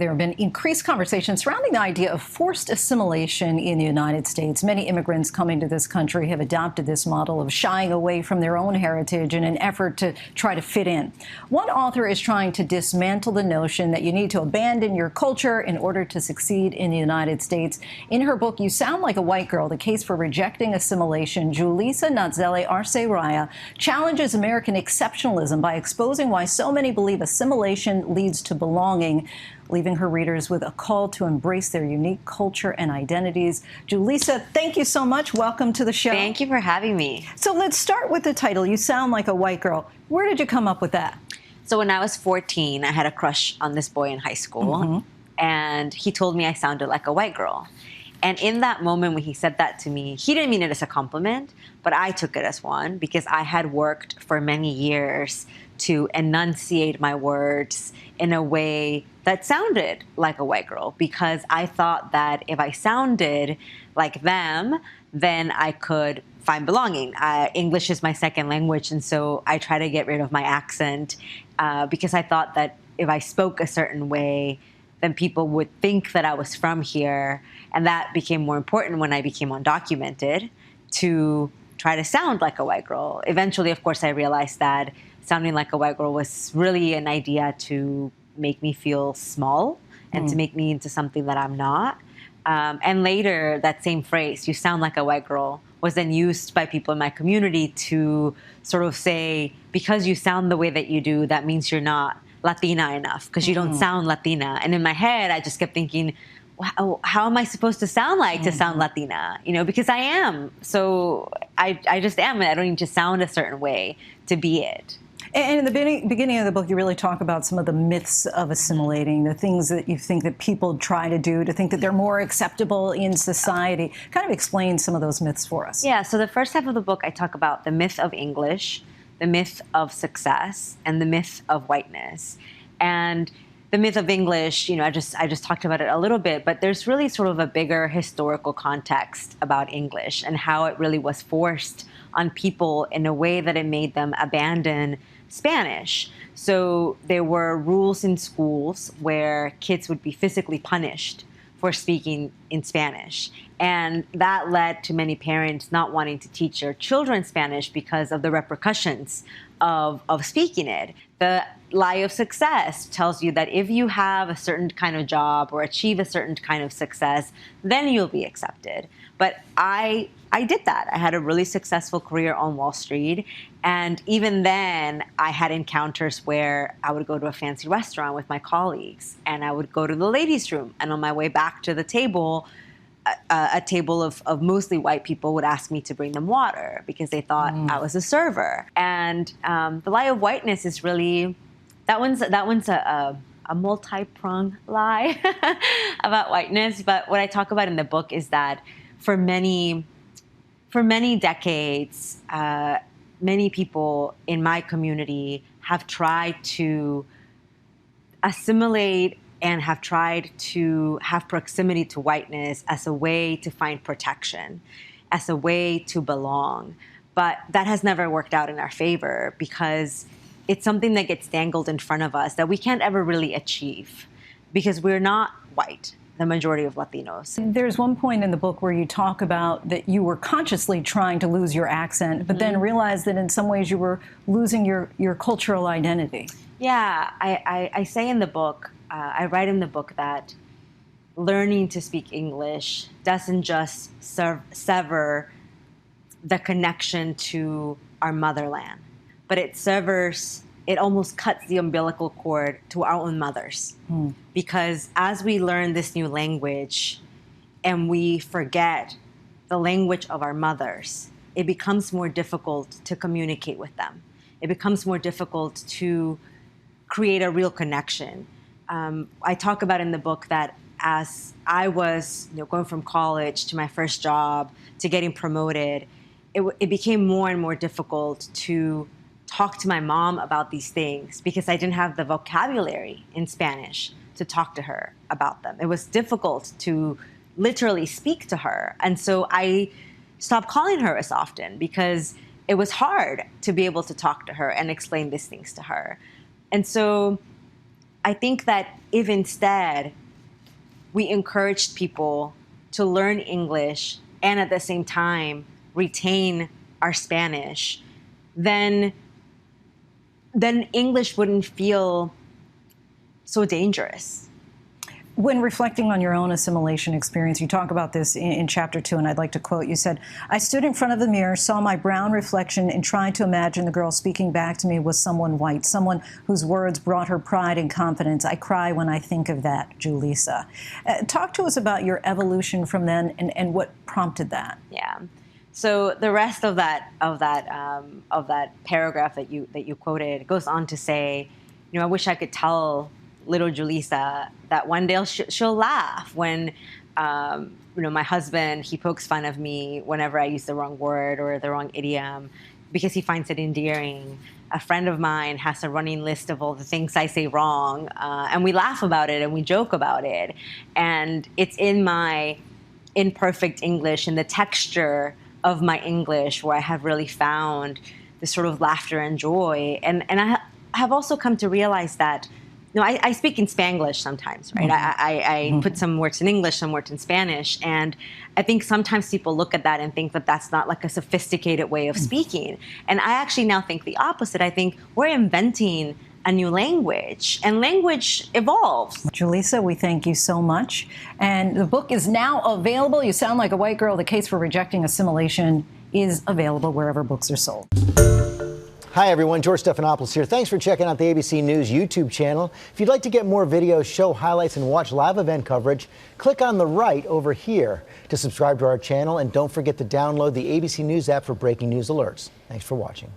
There have been increased conversations surrounding the idea of forced assimilation in the United States. Many immigrants coming to this country have adopted this model of shying away from their own heritage in an effort to try to fit in. One author is trying to dismantle the notion that you need to abandon your culture in order to succeed in the United States. In her book, You Sound Like a White Girl, The Case for Rejecting Assimilation, Julissa Arce challenges American exceptionalism by exposing why so many believe assimilation leads to belonging, leaving her readers with a call to embrace their unique culture and identities. Julissa, thank you so much. Welcome to the show. Thank you for having me. So let's start with the title, You Sound Like a White Girl. Where did you come up with that? So when I was 14, I had a crush on this boy in high school, and he told me I sounded like a white girl. And in that moment when he said that to me, he didn't mean it as a compliment, but I took it as one because I had worked for many years to enunciate my words in a way that sounded like a white girl, because I thought that if I sounded like them, then I could find belonging. English is my second language, and so I try to get rid of my accent because I thought that if I spoke a certain way, then people would think that I was from here. And that became more important when I became undocumented, to try to sound like a white girl. Eventually, of course, I realized that sounding like a white girl was really an idea to make me feel small and to make me into something that I'm not. And later, that same phrase, you sound like a white girl, was then used by people in my community to sort of say, because you sound the way that you do, that means you're not Latina enough, because you don't sound Latina. And in my head, I just kept thinking, wow, how am I supposed to sound like to sound Latina? You know, because I am. So I just am. I don't need to sound a certain way to be it. And in the beginning of the book, you really talk about some of the myths of assimilating, the things that you think that people try to do to think that they're more acceptable in society. Kind of explain some of those myths for us. Yeah, so the first half of the book, I talk about the myth of English, the myth of success, and the myth of whiteness. And the myth of English, you know, I just talked about it a little bit, but there's really sort of a bigger historical context about English and how it really was forced on people in a way that it made them abandon Spanish. So there were rules in schools where kids would be physically punished for speaking in Spanish. And that led to many parents not wanting to teach their children Spanish because of the repercussions of speaking it. The lie of success tells you that if you have a certain kind of job or achieve a certain kind of success, then you'll be accepted. But I did that. I had a really successful career on Wall Street. And even then, I had encounters where I would go to a fancy restaurant with my colleagues, and I would go to the ladies' room. And on my way back to the table, a table of mostly white people would ask me to bring them water because they thought I was a server. And the lie of whiteness is really, that one's a multi-pronged lie about whiteness. But what I talk about in the book is that for many decades, many people in my community have tried to assimilate and have tried to have proximity to whiteness as a way to find protection, as a way to belong. But that has never worked out in our favor because it's something that gets dangled in front of us that we can't ever really achieve because we're not white, the majority of Latinos. There's one point in the book where you talk about that you were consciously trying to lose your accent, but then realized that in some ways you were losing your cultural identity. Yeah, I say in the book, I write in the book that learning to speak English doesn't just sever the connection to our motherland, but it almost cuts the umbilical cord to our own mothers. Because as we learn this new language and we forget the language of our mothers, it becomes more difficult to communicate with them. It becomes more difficult to create a real connection. I talk about in the book that as I was going from college to my first job to getting promoted, it became more and more difficult to talk to my mom about these things because I didn't have the vocabulary in Spanish to talk to her about them. It was difficult to literally speak to her. And so I stopped calling her as often because it was hard to be able to talk to her and explain these things to her. And so I think that if instead we encouraged people to learn English and at the same time retain our Spanish, then English wouldn't feel so dangerous. When reflecting on your own assimilation experience, you talk about this in chapter 2, and I'd like to quote. You said, "I stood in front of the mirror, saw my brown reflection, and tried to imagine the girl speaking back to me was someone white, someone whose words brought her pride and confidence. I cry when I think of that, Julissa." Talk to us about your evolution from then and what prompted that. Yeah. So the rest of that paragraph that you quoted goes on to say, I wish I could tell little Julissa that one day she'll laugh when, my husband, he pokes fun of me whenever I use the wrong word or the wrong idiom because he finds it endearing. A friend of mine has a running list of all the things I say wrong, and we laugh about it and we joke about it. And it's in my imperfect English and the texture of my English where I have really found this sort of laughter and joy. And I have also come to realize that, I speak in Spanglish sometimes, right? I put some words in English, some words in Spanish. And I think sometimes people look at that and think that that's not like a sophisticated way of speaking. And I actually now think the opposite. I think we're inventing a new language, and language evolves. Julissa, we thank you so much. And the book is now available. You Sound Like a White Girl, The Case for Rejecting Assimilation is available wherever books are sold. Hi, everyone. George Stephanopoulos here. Thanks for checking out the ABC News YouTube channel. If you'd like to get more videos, show highlights, and watch live event coverage, click on the right over here to subscribe to our channel. And don't forget to download the ABC News app for breaking news alerts. Thanks for watching.